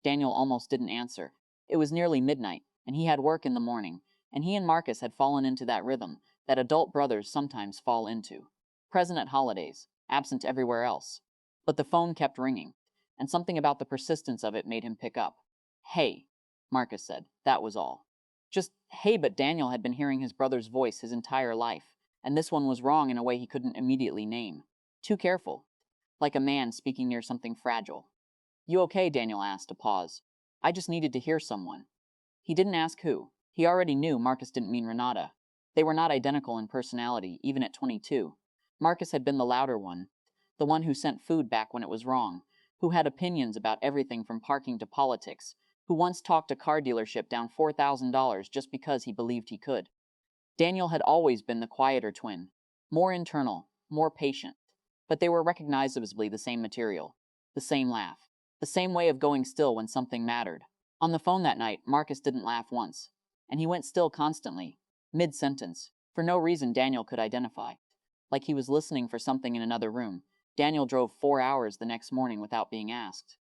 Daniel almost didn't answer. It was nearly midnight, and he had work in the morning, and he and Marcus had fallen into that rhythm that adult brothers sometimes fall into. Present at holidays, absent everywhere else. But the phone kept ringing, and something about the persistence of it made him pick up. "Hey," Marcus said. That was all. Just, hey, but Daniel had been hearing his brother's voice his entire life, and this one was wrong in a way he couldn't immediately name. Too careful. Like a man speaking near something fragile. "You okay?" Daniel asked, a pause. "I just needed to hear someone." He didn't ask who. He already knew Marcus didn't mean Renata. They were not identical in personality, even at 22. Marcus had been the louder one, the one who sent food back when it was wrong, who had opinions about everything from parking to politics, who once talked a car dealership down $4,000 just because he believed he could. Daniel had always been the quieter twin, more internal, more patient, but they were recognizably the same material, the same laugh, the same way of going still when something mattered. On the phone that night, Marcus didn't laugh once, and he went still constantly, mid-sentence, for no reason Daniel could identify. Like he was listening for something in another room. Daniel drove 4 hours the next morning without being asked.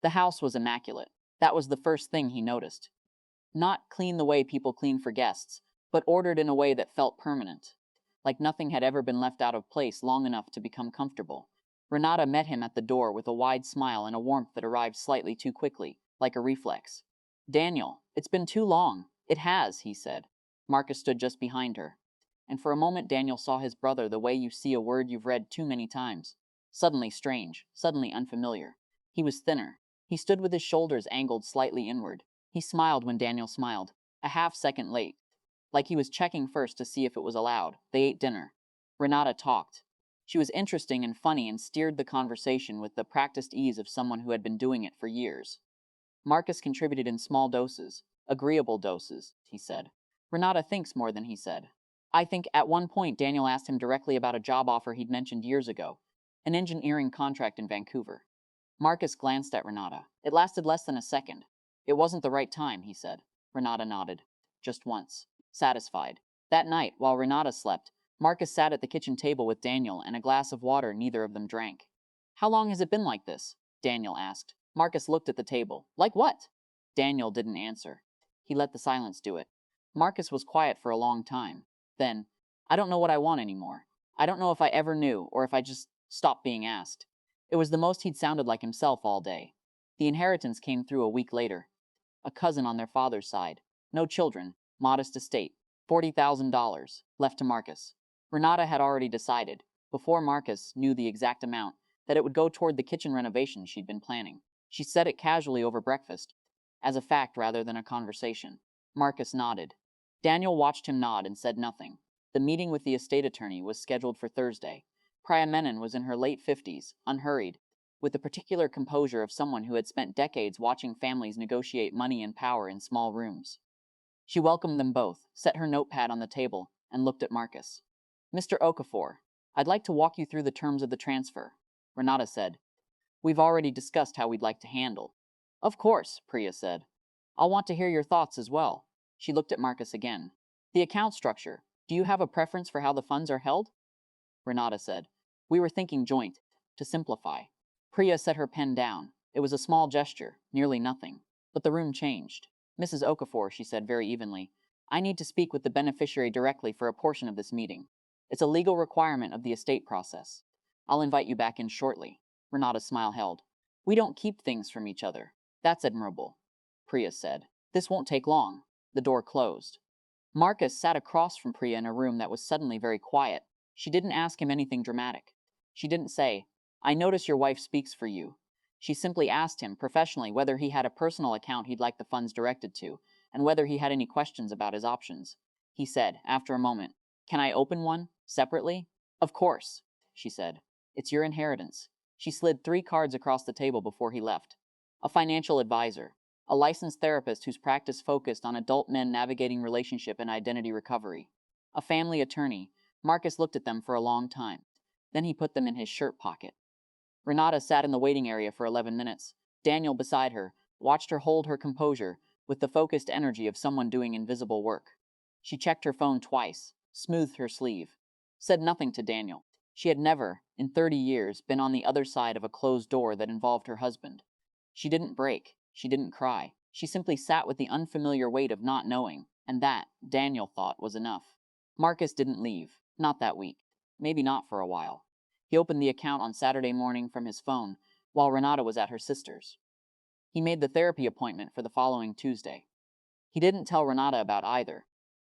The house was immaculate. That was the first thing he noticed. Not clean the way people clean for guests, but ordered in a way that felt permanent. Like nothing had ever been left out of place long enough to become comfortable. Renata met him at the door with a wide smile and a warmth that arrived slightly too quickly, like a reflex. "Daniel, it's been too long." "It has," he said. Marcus stood just behind her. And for a moment Daniel saw his brother the way you see a word you've read too many times. Suddenly strange, suddenly unfamiliar. He was thinner. He stood with his shoulders angled slightly inward. He smiled when Daniel smiled, a half-second late. Like he was checking first to see if it was allowed. They ate dinner. Renata talked. She was interesting and funny and steered the conversation with the practiced ease of someone who had been doing it for years. Marcus contributed in small doses. Agreeable doses, he said. Renata thinks more than he said. I think at one point Daniel asked him directly about a job offer he'd mentioned years ago. An engineering contract in Vancouver. Marcus glanced at Renata. It lasted less than a second. It wasn't the right time, he said. Renata nodded. Just once. Satisfied. That night, while Renata slept, Marcus sat at the kitchen table with Daniel and a glass of water neither of them drank. How long has it been like this? Daniel asked. Marcus looked at the table. Like what? Daniel didn't answer. He let the silence do it. Marcus was quiet for a long time. Then, I don't know what I want anymore. I don't know if I ever knew, or if I just stopped being asked. It was the most he'd sounded like himself all day. The inheritance came through a week later. A cousin on their father's side. No children. Modest estate. $40,000. Left to Marcus. Renata had already decided, before Marcus knew the exact amount, that it would go toward the kitchen renovation she'd been planning. She said it casually over breakfast, as a fact rather than a conversation. Marcus nodded. Daniel watched him nod and said nothing. The meeting with the estate attorney was scheduled for Thursday. Priya Menon was in her late 50s, unhurried, with the particular composure of someone who had spent decades watching families negotiate money and power in small rooms. She welcomed them both, set her notepad on the table, and looked at Marcus. Mr. Okafor, I'd like to walk you through the terms of the transfer, Renata said. We've already discussed how we'd like to handle. Of course, Priya said. I'll want to hear your thoughts as well. She looked at Marcus again. The account structure. Do you have a preference for how the funds are held? Renata said. We were thinking joint, to simplify. Priya set her pen down. It was a small gesture, nearly nothing. But the room changed. Mrs. Okafor, she said very evenly, I need to speak with the beneficiary directly for a portion of this meeting. It's a legal requirement of the estate process. I'll invite you back in shortly. Renata's smile held. We don't keep things from each other. That's admirable, Priya said. This won't take long. The door closed. Marcus sat across from Priya in a room that was suddenly very quiet. She didn't ask him anything dramatic. She didn't say, I notice your wife speaks for you. She simply asked him, professionally, whether he had a personal account he'd like the funds directed to, and whether he had any questions about his options. He said, after a moment, Can I open one, separately? Of course, she said. It's your inheritance. She slid 3 cards across the table before he left. A financial advisor. A licensed therapist whose practice focused on adult men navigating relationship and identity recovery. A family attorney. Marcus looked at them for a long time. Then he put them in his shirt pocket. Renata sat in the waiting area for 11 minutes. Daniel, beside her, watched her hold her composure with the focused energy of someone doing invisible work. She checked her phone twice, smoothed her sleeve, said nothing to Daniel. She had never, in 30 years, been on the other side of a closed door that involved her husband. She didn't break. She didn't cry. She simply sat with the unfamiliar weight of not knowing, and that, Daniel thought, was enough. Marcus didn't leave. Not that week. Maybe not for a while. He opened the account on Saturday morning from his phone, while Renata was at her sister's. He made the therapy appointment for the following Tuesday. He didn't tell Renata about either.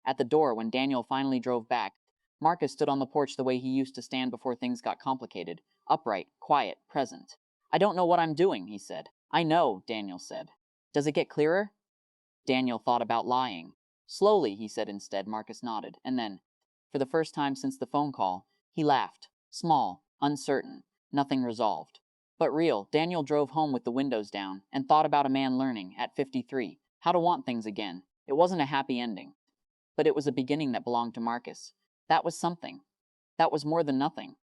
At the door, when Daniel finally drove back, Marcus stood on the porch the way he used to stand before things got complicated, upright, quiet, present. I don't know what I'm doing, he said. I know, Daniel said. Does it get clearer? Daniel thought about lying. Slowly, he said instead. Marcus nodded, and then, for the first time since the phone call, he laughed. Small, uncertain, nothing resolved. But real. Daniel drove home with the windows down and thought about a man learning, at 53, how to want things again. It wasn't a happy ending, but it was a beginning that belonged to Marcus. That was something. That was more than nothing.